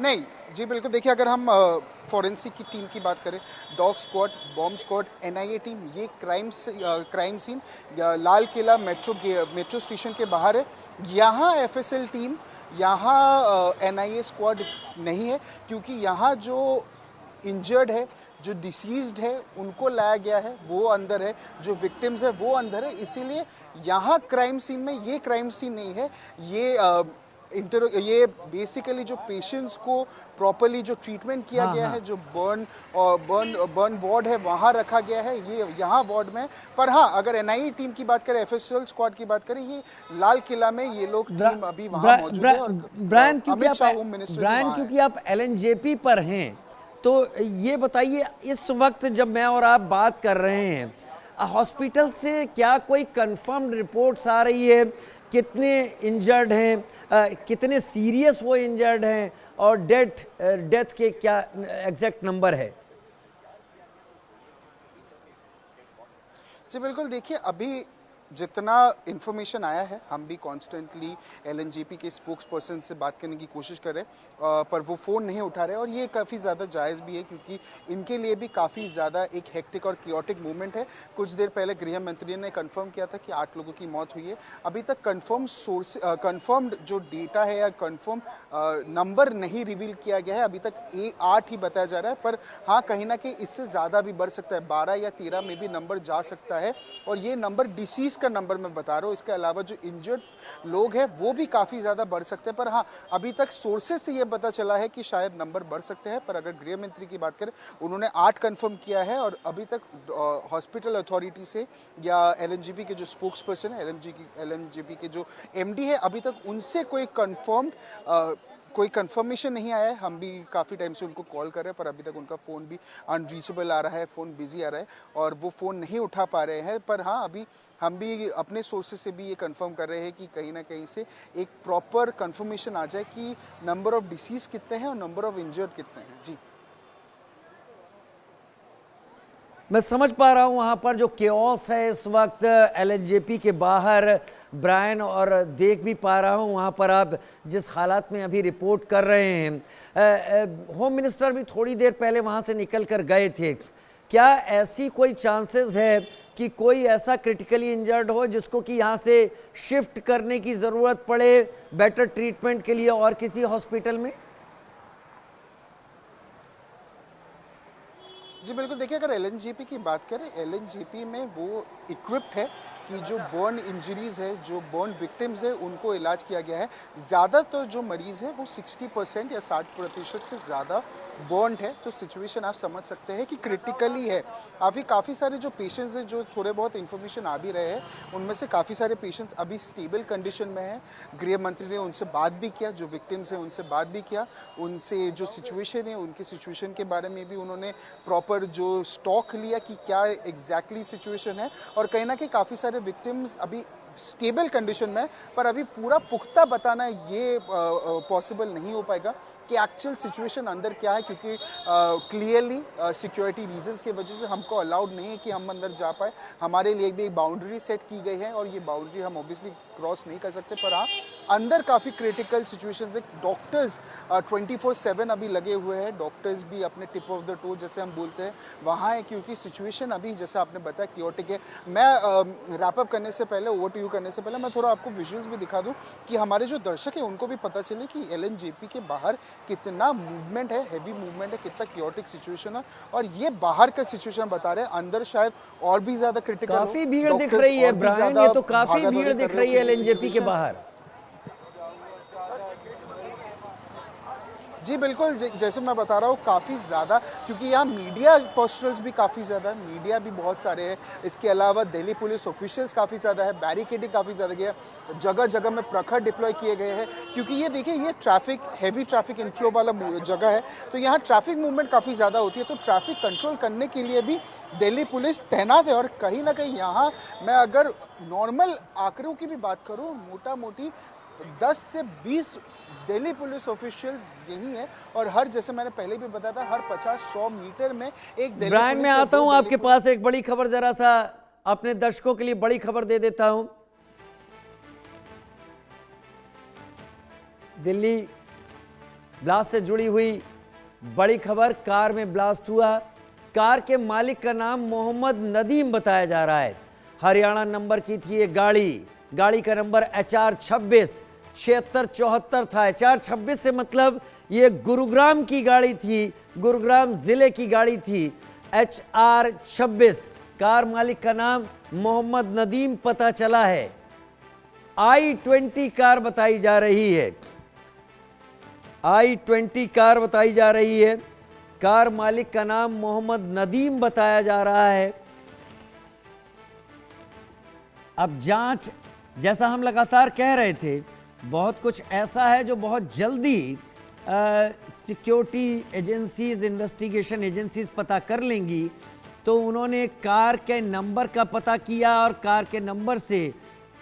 नहीं जी, बिल्कुल। देखिए, अगर हम फॉरेंसिक की टीम की बात करें, dog squad, bomb squad, NIA team, ये crime scene Lal Qila metro station के बाहर है। यहाँ एफएसएल टीम, यहाँ एनआईए स्क्वाड नहीं है, क्योंकि यहाँ जो इंजर्ड है, जो डिसीज्ड है, उनको लाया गया है, वो अंदर है, जो विक्टिम्स है वो अंदर है। इसीलिए यहाँ क्राइम सीन में ये क्राइम सीन नहीं है। ये बेसिकली जो पेशेंट्स को प्रॉपरली जो ट्रीटमेंट किया हाँ गया हाँ। है, जो बर्न वार्ड है वहाँ रखा गया है, ये यहाँ वार्ड में। पर हाँ, अगर एनआईए टीम की बात करें, एफएसएल स्क्वाड की बात करें, ये लाल किला में ये लोग ब्रा, टीम अभी वहाँ ब्रा, मौजूद ब्रा, है, और अमित शाह होम मिनिस्टर भी ब्रायन वहाँ है। क्योंकि आप एलएनजेपी पर हैं, तो ये बताइए इस वक्त जब मैं और आप बात कर रहे हैं, हॉस्पिटल से क्या कोई कंफर्म्ड रिपोर्ट्स आ रही है, कितने इंजर्ड हैं, कितने सीरियस वो इंजर्ड हैं, और डेथ के क्या एग्जैक्ट नंबर है? जी बिल्कुल। देखिए, अभी जितना इन्फॉर्मेशन आया है, हम भी कॉन्स्टेंटली एलएनजेपी के स्पोक्स पर्सन से बात करने की कोशिश कर रहे हैं, पर वो फ़ोन नहीं उठा रहे, और ये काफ़ी ज़्यादा जायज़ भी है, क्योंकि इनके लिए भी काफ़ी ज़्यादा एक हेक्टिक और कियोटिक मूवमेंट है। कुछ देर पहले गृह मंत्री ने कंफर्म किया था कि 8 लोगों की मौत हुई है। अभी तक कंफर्म्ड जो डेटा है या कंफर्म नंबर नहीं रिवील किया गया है। अभी तक 8 ही बताया जा रहा है, पर हाँ, कहीं ना कहीं इससे ज़्यादा भी बढ़ सकता है, 12 या 13 में भी नंबर जा सकता है। और ये नंबर डिसीज का नंबर मैं बता रहा हूँ। इसके अलावा जो इंजर्ड लोग हैं वो भी काफ़ी ज़्यादा बढ़ सकते हैं। पर हाँ, अभी तक सोर्सेज से ये पता चला है कि शायद नंबर बढ़ सकते हैं। पर अगर गृह मंत्री की बात करें, उन्होंने 8 कंफर्म किया है, और अभी तक हॉस्पिटल अथॉरिटी से या एलएनजेपी के जो स्पोक्स पर्सन है, एलएनजेपी के जो एमडी है, अभी तक उनसे कोई कंफर्मेशन नहीं आया है। हम भी काफ़ी टाइम से उनको कॉल कर रहे हैं, पर अभी तक उनका फ़ोन भी अनरीचेबल आ रहा है, फ़ोन बिजी आ रहा है, और वो फ़ोन नहीं उठा पा रहे हैं। पर हाँ, अभी हम भी अपने सोर्सेज से भी ये कंफर्म कर रहे हैं कि कहीं ना कहीं से एक प्रॉपर कंफर्मेशन आ जाए कि नंबर ऑफ डिसीज कितने हैं और नंबर ऑफ इंजर्ड कितने हैं। जी, मैं समझ पा रहा हूँ वहाँ पर जो केओस है इस वक्त एलएनजेपी के बाहर, ब्रायन, और देख भी पा रहा हूँ वहाँ पर आप जिस हालात में अभी रिपोर्ट कर रहे हैं। होम मिनिस्टर भी थोड़ी देर पहले वहाँ से निकल कर गए थे। क्या ऐसी कोई चांसेस है कि कोई ऐसा क्रिटिकली इंजर्ड हो जिसको कि यहाँ से शिफ्ट करने की ज़रूरत पड़े बेटर ट्रीटमेंट के लिए और किसी हॉस्पिटल में? जी बिल्कुल। देखिए, अगर एलएनजेपी की बात करें, एलएनजेपी में वो इक्विप्ड है कि जो बर्न इंजरीज़ है, जो बर्न विक्टिम्स है, उनको इलाज किया गया है। ज़्यादातर जो मरीज़ है वो 60% या 60% से ज़्यादा बर्न है। तो सिचुएशन आप समझ सकते हैं कि क्रिटिकली है। अभी काफ़ी सारे जो पेशेंट्स हैं, जो थोड़े बहुत इन्फॉर्मेशन आ भी रहे हैं, उनमें से काफ़ी सारे पेशेंट्स अभी स्टेबल कंडीशन में हैं। गृह मंत्री ने उनसे बात भी किया, जो विक्टिम्स हैं उनसे बात भी किया, उनसे जो सिचुएशन है, उनकी सिचुएशन के बारे में भी उन्होंने प्रॉपर जो स्टॉक लिया कि क्या एग्जैक्टली सिचुएशन है। और कहीं ना कहीं काफ़ी सारे विक्टिम्स अभी स्टेबल कंडीशन में है, पर अभी पूरा पुख्ता बताना ये पॉसिबल नहीं हो पाएगा कि एक्चुअल सिचुएशन अंदर क्या है, क्योंकि क्लियरली सिक्योरिटी रीजंस की वजह से हमको अलाउड नहीं है कि हम अंदर जा पाए। हमारे लिए भी एक बाउंड्री सेट की गई है, और ये बाउंड्री हम ऑब्वियसली क्रॉस नहीं कर सकते। पर हाँ, अंदर काफ़ी क्रिटिकल सिचुएशंस है। डॉक्टर्स 24/7 अभी लगे हुए हैं। डॉक्टर्स भी अपने टिप ऑफ द टो जैसे हम बोलते हैं वहाँ है, क्योंकि सिचुएशन अभी जैसे आपने बताया क्योटिक है। मैं रैपअप करने से पहले, ओवर टू यू करने से पहले, मैं थोड़ा आपको विजुअल्स भी दिखा दूँ कि हमारे जो दर्शक है उनको भी पता चले कि एलएनजेपी के बाहर कितना मूवमेंट है, हेवी मूवमेंट है, कितना क्योटिक सिचुएशन है। और ये बाहर का सिचुएशन बता रहे हैं, अंदर शायद और भी ज्यादा क्रिटिकल हो। काफी भीड़ दिख डॉक्टर्स रही है और भी ब्रायन, ज्यादा ये तो काफी भागा भीड़ दौड़ी कर दिख रहे हो, रही है क्योंकि एलएनजेपी के सिचुएशन। बाहर। जी बिल्कुल। जैसे मैं बता रहा हूँ, काफ़ी ज़्यादा, क्योंकि यहाँ मीडिया पोस्टर्स भी काफ़ी ज़्यादा है, मीडिया भी बहुत सारे हैं। इसके अलावा दिल्ली पुलिस ऑफिशियल्स काफ़ी ज़्यादा है, बैरिकेडिंग काफ़ी ज़्यादा गया, जगह जगह में प्रखर डिप्लॉय किए गए हैं। क्योंकि ये देखिए, ये हैवी ट्रैफिक इनफ्लो वाला जगह है, तो यहाँ ट्रैफिक मूवमेंट काफ़ी ज़्यादा होती है। तो ट्रैफिक कंट्रोल करने के लिए भी दिल्ली पुलिस तैनात है। और कहीं ना कहीं यहाँ मैं अगर नॉर्मल आंकड़ों की भी बात करूँ, मोटा मोटी 10 से 20 दिल्ली पुलिस ऑफिशियल्स यही है। और हर, जैसे मैंने पहले भी बताया था, हर 50-100 मीटर में एक दिल्ली ब्रायन, मैं पुलिस या आता दो हूं दिल्ली आपके पुलिस। पास एक बड़ी खबर, जरा सा अपने दर्शकों के लिए बड़ी खबर दे देता हूं। दिल्ली ब्लास्ट से जुड़ी हुई बड़ी खबर, कार में ब्लास्ट हुआ। कार के मालिक का नाम मोहम्मद नदीम बताया जा रहा है। हरियाणा नंबर की थी ये गाड़ी का नंबर HR 26 7674 था। HR 26 से मतलब ये गुरुग्राम की गाड़ी थी, गुरुग्राम जिले की गाड़ी थी। HR 26, कार मालिक का नाम मोहम्मद नदीम पता चला है। I-20 कार बताई जा रही है, I-20 कार बताई जा रही है। कार मालिक का नाम मोहम्मद नदीम बताया जा रहा है। अब जांच, जैसा हम लगातार कह रहे थे, बहुत कुछ ऐसा है जो बहुत जल्दी सिक्योरिटी एजेंसीज, इन्वेस्टिगेशन एजेंसीज पता कर लेंगी। तो उन्होंने कार के नंबर का पता किया और कार के नंबर से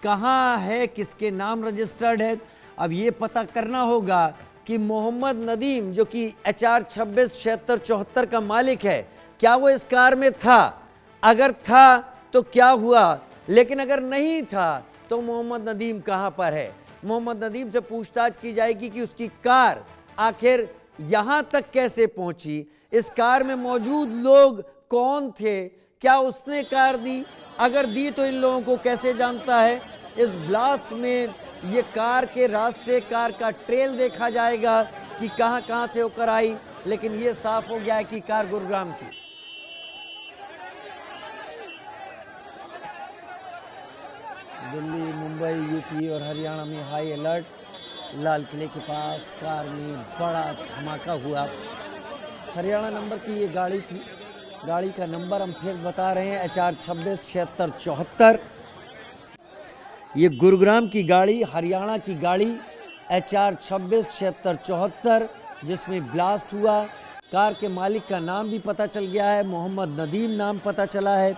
कहाँ है, किसके नाम रजिस्टर्ड है। अब ये पता करना होगा कि मोहम्मद नदीम जो कि HR 26 7674 का मालिक है, क्या वो इस कार में था? अगर था तो क्या हुआ, लेकिन अगर नहीं था तो मोहम्मद नदीम कहाँ पर है? मोहम्मद नदीम से पूछताछ की जाएगी कि उसकी कार आखिर यहाँ तक कैसे पहुंची, इस कार में मौजूद लोग कौन थे, क्या उसने कार दी, अगर दी तो इन लोगों को कैसे जानता है। इस ब्लास्ट में ये कार के रास्ते, कार का ट्रेल देखा जाएगा कि कहां कहां से होकर आई, लेकिन ये साफ हो गया है कि कार गुरुग्राम की। दिल्ली, मुंबई, यूपी और हरियाणा में हाई अलर्ट। लाल किले के पास कार में बड़ा धमाका हुआ। हरियाणा नंबर की ये गाड़ी थी, गाड़ी का नंबर हम फिर बता रहे हैं HR 26 7674। ये गुरुग्राम की गाड़ी, हरियाणा की गाड़ी HR 26 7674 जिसमें ब्लास्ट हुआ। कार के मालिक का नाम भी पता चल गया है, मोहम्मद नदीम नाम पता चला है।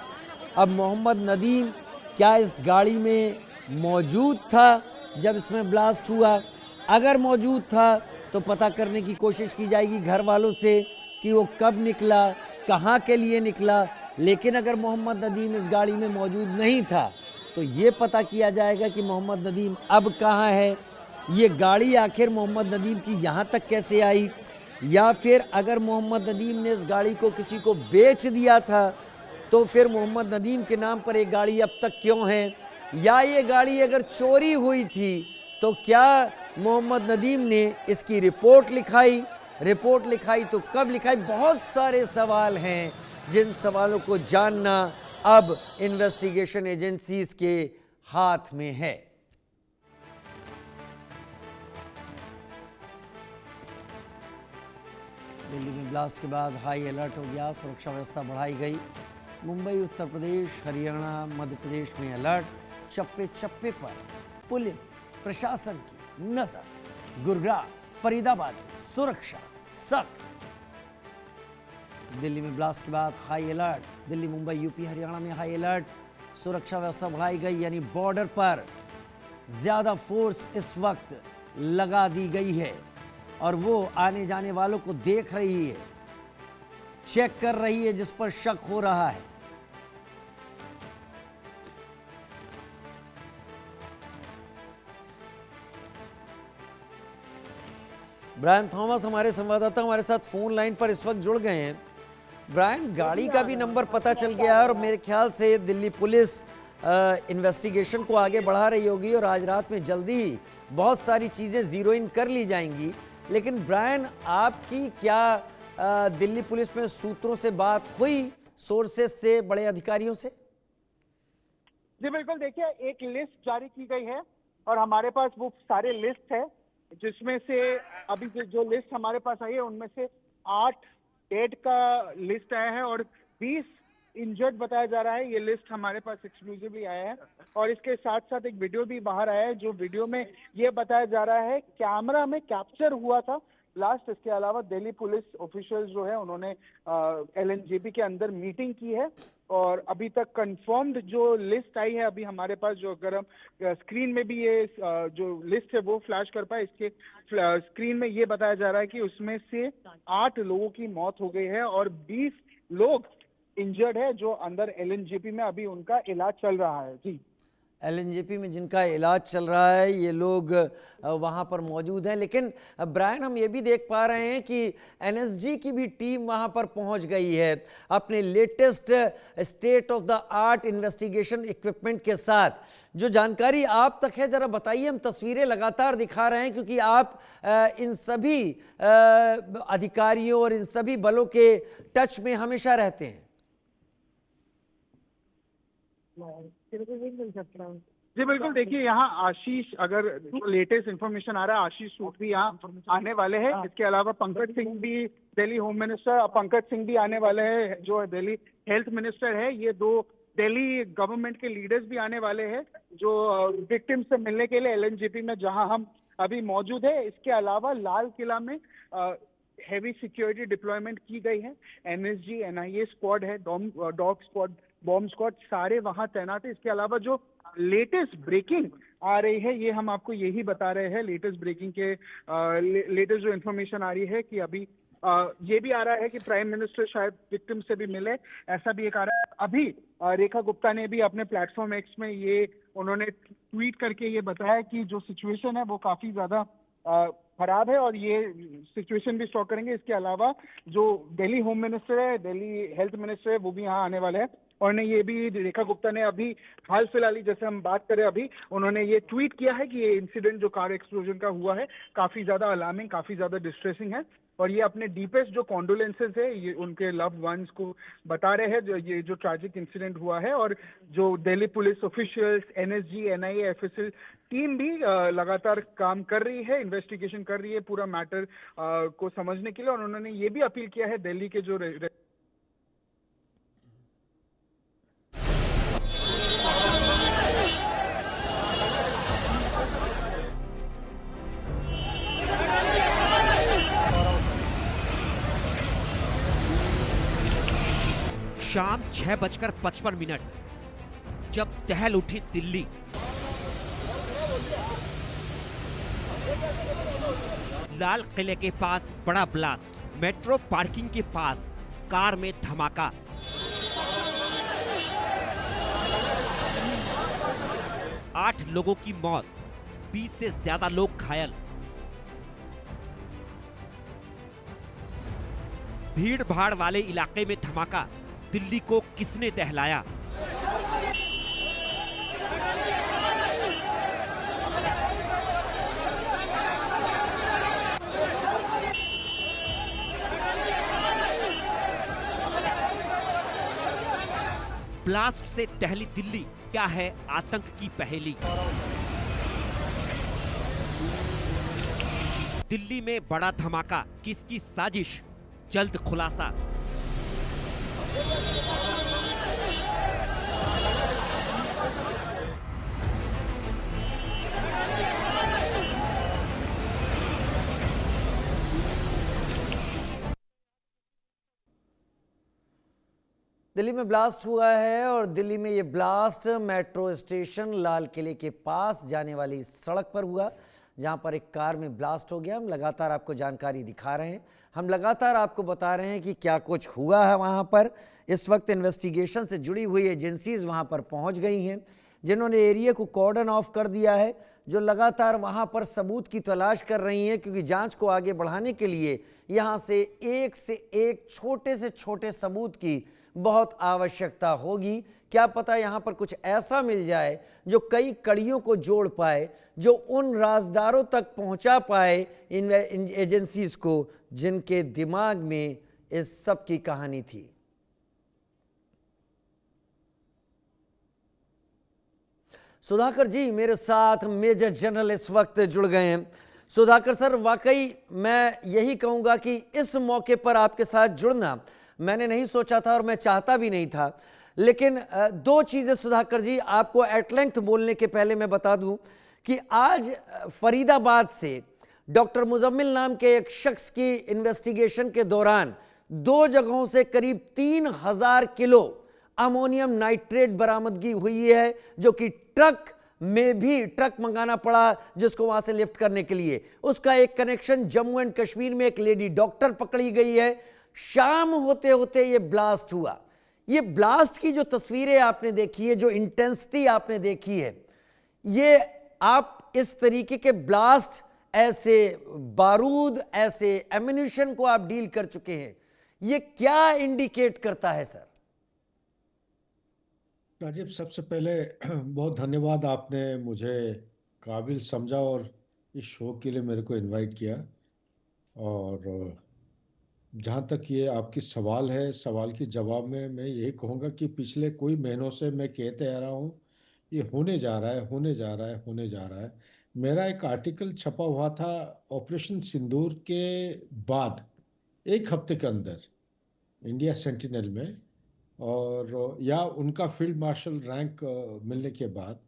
अब मोहम्मद नदीम क्या इस गाड़ी में मौजूद था जब इसमें ब्लास्ट हुआ? अगर मौजूद था तो पता करने की कोशिश की जाएगी घर वालों से कि वो कब निकला, कहाँ के लिए निकला। लेकिन अगर मोहम्मद नदीम इस गाड़ी में मौजूद नहीं था तो ये पता किया जाएगा कि मोहम्मद नदीम अब कहाँ है, ये गाड़ी आखिर मोहम्मद नदीम की यहाँ तक कैसे आई, या फिर अगर मोहम्मद नदीम ने इस गाड़ी को किसी को बेच दिया था तो फिर मोहम्मद नदीम के नाम पर एक गाड़ी अब तक क्यों है, या ये गाड़ी अगर चोरी हुई थी तो क्या मोहम्मद नदीम ने इसकी रिपोर्ट लिखाई तो कब लिखाई। बहुत सारे सवाल हैं जिन सवालों को जानना अब इन्वेस्टिगेशन एजेंसीज के हाथ में है। दिल्ली में ब्लास्ट के बाद हाई अलर्ट हो गया, सुरक्षा व्यवस्था बढ़ाई गई। मुंबई, उत्तर प्रदेश, हरियाणा, मध्य प्रदेश में अलर्ट। चप्पे चप्पे पर पुलिस प्रशासन की नजर। गुरुग्राम, फरीदाबाद सुरक्षा सख्त। दिल्ली में ब्लास्ट के बाद high alert. Delhi, Mumbai, UP, Haryana में हाई अलर्ट। सुरक्षा व्यवस्था बढ़ाई गई, यानी बॉर्डर पर ज्यादा फोर्स इस वक्त लगा दी गई है और वो आने जाने वालों को देख रही है, चेक कर रही है जिस पर शक हो रहा है। ब्रायन थॉमस हमारे संवाददाता हमारे साथ फोन लाइन पर इस वक्त जुड़ गए हैं। ब्रायन, गाड़ी का भी नंबर पता चल गया है और मेरे ख्याल से दिल्ली पुलिस इन्वेस्टिगेशन को आगे बढ़ा रही होगी और आज रात में जल्दी ही बहुत सारी चीज़ें जीरो इन कर ली जाएंगी। लेकिन ब्रायन, आपकी क्या दिल्ली पुलिस में सूत्रों से बात हुई, सोर्सेस से, बड़े अधिकारियों से? जी बिल्कुल, देखिए एक लिस्ट जारी की गई है और हमारे पास वो सारे लिस्ट है जिसमें से अभी जो लिस्ट हमारे पास आई है उनमें से 8 डेड का लिस्ट आया है और 20 इंजर्ड बताया जा रहा है। ये लिस्ट हमारे पास एक्सक्लूसिवली आया है और इसके साथ साथ एक वीडियो भी बाहर आया है, जो वीडियो में ये बताया जा रहा है कैमरा में कैप्चर हुआ था ब्लास्ट। इसके अलावा दिल्ली पुलिस ऑफिशियल्स जो है उन्होंने LNJP के अंदर मीटिंग की है और अभी तक कंफर्म्ड जो लिस्ट आई है अभी हमारे पास, जो अगर हम स्क्रीन में भी ये जो लिस्ट है वो फ्लैश कर पाए, इसके स्क्रीन में ये बताया जा रहा है कि उसमें से 8 लोगों की मौत हो गई है और 20 लोग इंजर्ड है जो अंदर LNJP में अभी उनका इलाज चल रहा है। जी एलएनजेपी में जिनका इलाज चल रहा है ये लोग वहाँ पर मौजूद हैं। लेकिन ब्रायन, हम ये भी देख पा रहे हैं कि एनएसजी की भी टीम वहाँ पर पहुँच गई है अपने latest state of the art investigation equipment के साथ। जो जानकारी आप तक है ज़रा बताइए। हम तस्वीरें लगातार दिखा रहे हैं क्योंकि आप इन सभी अधिकारियों और इन सभी बलों के टच में हमेशा रहते हैं। जी बिल्कुल, देखिए यहाँ आशीष, अगर जो लेटेस्ट इन्फॉर्मेशन आ रहा है, आशीष सूद भी यहाँ आने वाले हैं। इसके अलावा पंकज सिंह भी, दिल्ली होम मिनिस्टर पंकज सिंह भी आने वाले हैं, जो दिल्ली हेल्थ मिनिस्टर है। ये दो दिल्ली गवर्नमेंट के लीडर्स भी आने वाले हैं जो विक्टिम से मिलने के लिए एलएनजेपी में, जहां हम अभी मौजूद है। इसके अलावा लाल किला में हेवी सिक्योरिटी डिप्लॉयमेंट की गई है। एनएसजी, एनआईए स्क्वाड है, डॉग स्क्वाड, बॉम्ब स्क्वाड, सारे वहां तैनात है। इसके अलावा जो लेटेस्ट ब्रेकिंग आ रही है, ये हम आपको यही बता रहे हैं। लेटेस्ट ब्रेकिंग के लेटेस्ट जो इन्फॉर्मेशन आ रही है कि अभी ये भी आ रहा है कि प्राइम मिनिस्टर शायद विक्टिम से भी मिले, ऐसा भी एक आ रहा है। अभी रेखा गुप्ता ने भी अपने प्लेटफॉर्म एक्स में ये उन्होंने ट्वीट करके ये बताया कि जो सिचुएशन है वो काफी ज्यादा खराब है और ये सिचुएशन भी स्टॉक करेंगे। इसके अलावा जो दिल्ली होम मिनिस्टर है, दिल्ली हेल्थ मिनिस्टर है, वो भी यहाँ आने वाले हैं। और ने ये भी, रेखा गुप्ता ने अभी हाल फिलहाल ही जैसे हम बात करें अभी, उन्होंने ये ट्वीट किया है कि ये इंसिडेंट जो कार एक्सप्लोजन का हुआ है काफी ज्यादा अलार्मिंग, काफी ज्यादा डिस्ट्रेसिंग है। और ये अपने डीपेस्ट जो कॉन्डोलेंसेस है ये उनके लव्ड वंस को बता रहे हैं, जो ये जो ट्रैजिक इंसिडेंट हुआ है। और जो Delhi police officials, NSG, NIA, FSL team भी लगातार काम कर रही है, इन्वेस्टिगेशन कर रही है पूरा मैटर को समझने के लिए। और उन्होंने ये भी अपील किया है दिल्ली के जो शाम 6:55 जब दहल उठी दिल्ली, लाल किले के पास बड़ा ब्लास्ट, मेट्रो पार्किंग के पास कार में धमाका, आठ लोगों की मौत, 20 से ज्यादा लोग घायल। भीड़ भाड़ वाले इलाके में धमाका, दिल्ली को किसने दहलाया? ब्लास्ट से दहली दिल्ली, क्या है आतंक की पहेली? दिल्ली में बड़ा धमाका, किसकी साजिश? जल्द खुलासा। दिल्ली में ब्लास्ट हुआ है और दिल्ली में ये ब्लास्ट मेट्रो स्टेशन लाल किले के पास जाने वाली सड़क पर हुआ, जहां पर एक कार में ब्लास्ट हो गया। हम लगातार आपको जानकारी दिखा रहे हैं, हम लगातार आपको बता रहे हैं कि क्या कुछ हुआ है वहां पर। इस वक्त इन्वेस्टिगेशन से जुड़ी हुई एजेंसीज वहां पर पहुंच गई हैं, जिन्होंने एरिया को कॉर्डन ऑफ कर दिया है, जो लगातार वहां पर सबूत की तलाश कर रही हैं, क्योंकि जांच को आगे बढ़ाने के लिए यहां से एक छोटे से छोटे सबूत की बहुत आवश्यकता होगी। क्या पता यहां पर कुछ ऐसा मिल जाए जो कई कड़ियों को जोड़ पाए, जो उन राजदारों तक पहुंचा पाए इन एजेंसीज को जिनके दिमाग में इस सब की कहानी थी। सुधाकर जी मेरे साथ मेजर जनरल इस वक्त जुड़ गए हैं। सुधाकर सर, वाकई मैं यही कहूंगा कि इस मौके पर आपके साथ जुड़ना मैंने नहीं सोचा था और मैं चाहता भी नहीं था। लेकिन दो चीजें सुधाकर जी आपको एट लेंथ बोलने के पहले मैं बता दूं कि आज फरीदाबाद से डॉक्टर मुजम्मिल नाम के एक शख्स की इन्वेस्टिगेशन के दौरान दो जगहों से करीब 3000 किलो अमोनियम नाइट्रेट बरामदगी हुई है, जो कि ट्रक मंगाना पड़ा जिसको वहां से लिफ्ट करने के लिए। उसका एक कनेक्शन जम्मू एंड कश्मीर में एक लेडी डॉक्टर पकड़ी गई है। शाम होते होते ये ब्लास्ट हुआ। ये ब्लास्ट की जो तस्वीरें आपने देखी है, जो इंटेंसिटी आपने देखी है, ये आप इस तरीके के ब्लास्ट, ऐसे बारूद, ऐसे एम्यूनिशन को आप डील कर चुके हैं, ये क्या इंडिकेट करता है सर? राजीव, सबसे पहले बहुत धन्यवाद, आपने मुझे काबिल समझा और इस शो के लिए मेरे को इनवाइट किया। और जहाँ तक ये आपकी सवाल है, सवाल के जवाब में मैं यही कहूँगा कि पिछले कोई महीनों से मैं कहते आ रहा हूँ ये होने जा रहा है, होने जा रहा है, होने जा रहा है। मेरा एक आर्टिकल छपा हुआ था ऑपरेशन सिंदूर के बाद, एक हफ्ते के अंदर, इंडिया सेंटिनल में, और या उनका फील्ड मार्शल रैंक मिलने के बाद।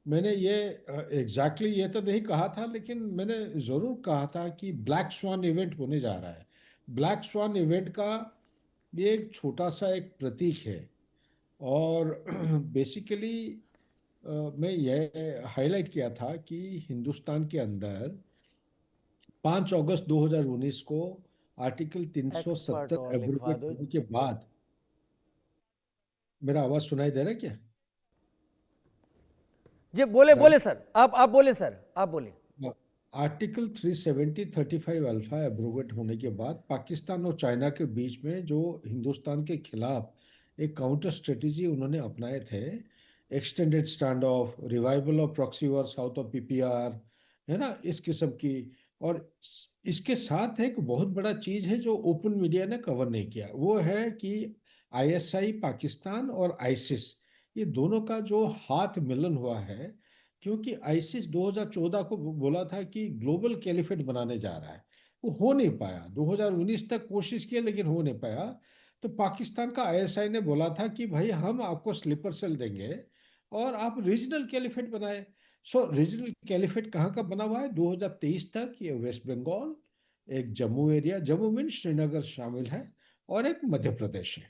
मैंने ये एग्जैक्टली ये तो नहीं कहा था, लेकिन मैंने ज़रूर कहा था कि ब्लैक स्वान इवेंट होने जा रहा है। ब्लैक स्वान इवेंट का ये एक छोटा सा एक प्रतीक है। और बेसिकली मैं ये हाईलाइट किया था कि हिंदुस्तान के अंदर 5 अगस्त 2019 को आर्टिकल एक्सपर्ट 370 और लिखवा एब्रोगेट दो। होने के बाद, मेरा आवाज़ सुनाई दे रहा है क्या? जी बोले राइट। बोले सर, आप बोले सर, आप बोले। आर्टिकल 370 35 अल्फा एब्रोगेट होने के बाद पाकिस्तान और चाइना के बीच में जो हिंदुस्तान के खिलाफ एक काउंटर स्ट्रेटजी उन्होंने अपनाए थे, extended stand of, revival of proxy war south of PPR, है ना, इस किस्म की। और इसके साथ एक बहुत बड़ा चीज है जो ओपन मीडिया ने कवर नहीं किया, वो है कि आईएसआई पाकिस्तान और आईसिस, ये दोनों का जो हाथ मिलन हुआ है। क्योंकि आईसिस 2014 को बोला था कि ग्लोबल कैलिफेट बनाने जा रहा है, वो हो नहीं पाया। 2019 तक कोशिश की लेकिन हो नहीं पाया। तो पाकिस्तान का आईएसआई ने बोला था कि भाई हम आपको स्लीपर सेल देंगे और आप रीजनल कैलिफेट बनाए। सो रीजनल कैलिफेट कहाँ का बना हुआ है? 2023 तक ये वेस्ट बंगाल, एक जम्मू एरिया, जम्मू मीन श्रीनगर शामिल है, और एक मध्य प्रदेश है।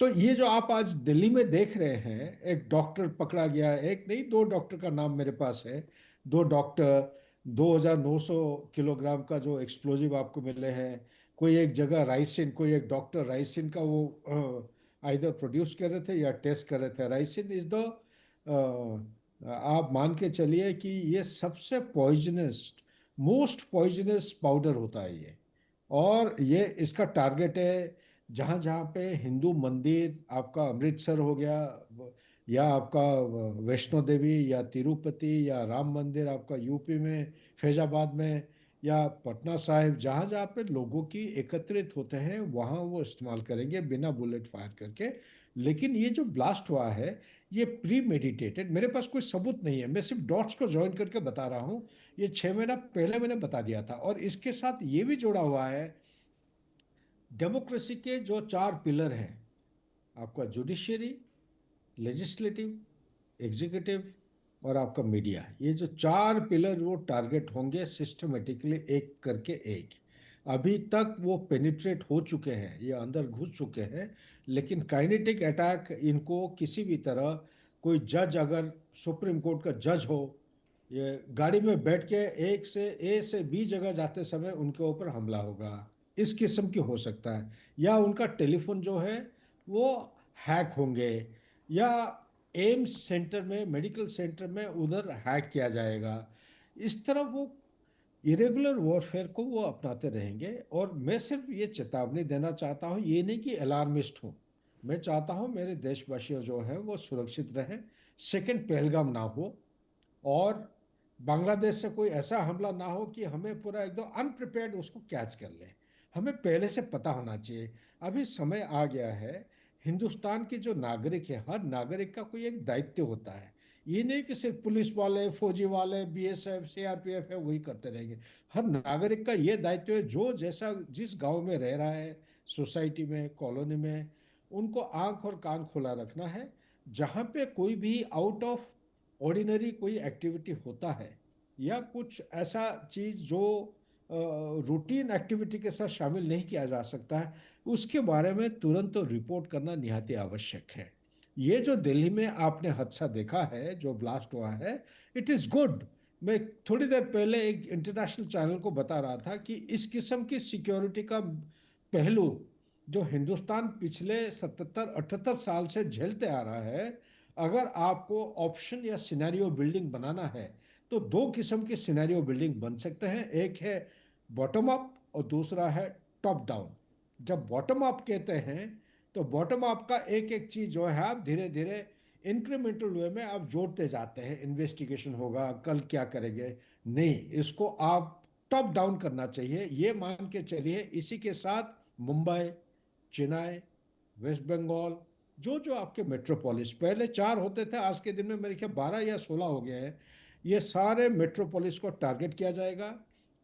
तो ये जो आप आज दिल्ली में देख रहे हैं, एक डॉक्टर पकड़ा गया, एक नहीं, दो डॉक्टर का नाम मेरे पास है। दो डॉक्टर, 2900 किलोग्राम का जो एक्सप्लोजिव आपको मिले हैं। कोई एक जगह राइसिन, कोई एक डॉक्टर राइसिन का वो आइदर प्रोड्यूस कर रहे थे या टेस्ट कर रहे थे। राइसिन इज द, आप मान के चलिए कि ये सबसे पॉइजनस, मोस्ट पॉइजनस पाउडर होता है ये। और ये इसका टारगेट है जहाँ जहाँ पे हिंदू मंदिर, आपका अमृतसर हो गया, या आपका वैष्णो देवी या तिरुपति या राम मंदिर आपका यूपी में फैजाबाद में, या पटना साहिब, जहाँ जहाँ पे लोगों की एकत्रित होते हैं वहाँ वो इस्तेमाल करेंगे बिना बुलेट फायर करके। लेकिन ये जो ब्लास्ट हुआ है ये प्री मेडिटेटेड, मेरे पास कोई सबूत नहीं है, मैं सिर्फ डॉट्स को ज्वाइन करके बता रहा हूँ। ये 6 महीना पहले मैंने बता दिया था। और इसके साथ ये भी जोड़ा हुआ है, डेमोक्रेसी के जो 4 पिलर हैं, आपका जुडिशरी, लेजिस्लेटिव, एग्जीक्यूटिव और आपका मीडिया, ये जो 4 पिलर वो टारगेट होंगे सिस्टमेटिकली, एक करके एक। अभी तक वो पेनिट्रेट हो चुके हैं, ये अंदर घुस चुके हैं। लेकिन काइनेटिक अटैक इनको किसी भी तरह, कोई जज अगर सुप्रीम कोर्ट का जज हो, ये गाड़ी में बैठ के एक से ए से बी जगह जाते समय उनके ऊपर हमला होगा, इस किस्म की हो सकता है। या उनका टेलीफोन जो है वो हैक होंगे, या एम्स सेंटर में, मेडिकल सेंटर में उधर हैक किया जाएगा। इस तरह वो इरेगुलर वॉरफेयर को वो अपनाते रहेंगे। और मैं सिर्फ ये चेतावनी देना चाहता हूँ, ये नहीं कि अलार्मिस्ट हूँ, मैं चाहता हूँ मेरे देशवासियों जो हैं वो सुरक्षित रहें, सेकंड पहलगाम ना हो, और बांग्लादेश से कोई ऐसा हमला ना हो कि हमें पूरा एकदम अनप्रिपेयर्ड उसको कैच कर ले। हमें पहले से पता होना चाहिए। अभी समय आ गया है, हिंदुस्तान के जो नागरिक है, हर नागरिक का कोई एक दायित्व होता है। ये नहीं कि सिर्फ पुलिस वाले, फौजी वाले, बीएसएफ, सीआरपीएफ है वही करते रहेंगे। हर नागरिक का ये दायित्व है, जो जैसा जिस गांव में रह रहा है, सोसाइटी में, कॉलोनी में, उनको आंख और कान खुला रखना है। जहाँ पे कोई भी आउट ऑफ ऑर्डिनरी कोई एक्टिविटी होता है, या कुछ ऐसा चीज़ जो रूटीन एक्टिविटी के साथ शामिल नहीं किया जा सकता है, उसके बारे में तुरंत रिपोर्ट करना निहाती आवश्यक है। ये जो दिल्ली में आपने हादसा देखा है, जो ब्लास्ट हुआ है, इट इज़ गुड। मैं थोड़ी देर पहले एक इंटरनेशनल चैनल को बता रहा था कि इस किस्म की सिक्योरिटी का पहलू जो हिंदुस्तान पिछले 77-78 साल से झेलते आ रहा है, अगर आपको ऑप्शन या सिनेरियो बिल्डिंग बनाना है तो दो किस्म की सिनेरियो बिल्डिंग बन सकते हैं, एक है बॉटम अप और दूसरा है टॉप डाउन। जब बॉटम अप कहते हैं तो बॉटम अप का एक एक चीज जो है आप धीरे धीरे इंक्रीमेंटल वे में आप जोड़ते जाते हैं, इन्वेस्टिगेशन होगा, कल क्या करेंगे, नहीं, इसको आप टॉप डाउन करना चाहिए। ये मान के चलिए इसी के साथ मुंबई, चेन्नई, वेस्ट बंगाल, जो जो आपके मेट्रोपोलिस, पहले 4 होते थे, आज के दिन में मेरे ख्याल 12 या 16 हो गए हैं, ये सारे मेट्रोपोलिस को टारगेट किया जाएगा।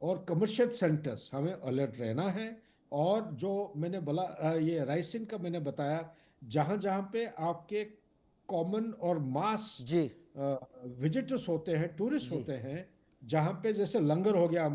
और कमर्शियल सेंटर्स हमें अलर्ट रहना है। और जो मैंने बोला ये राइसिन का मैंने बताया, जहाँ जहाँ पे आपके कॉमन और मास जी विजिटर्स होते हैं, टूरिस्ट जी होते हैं, जहाँ पे जैसे लंगर हो गया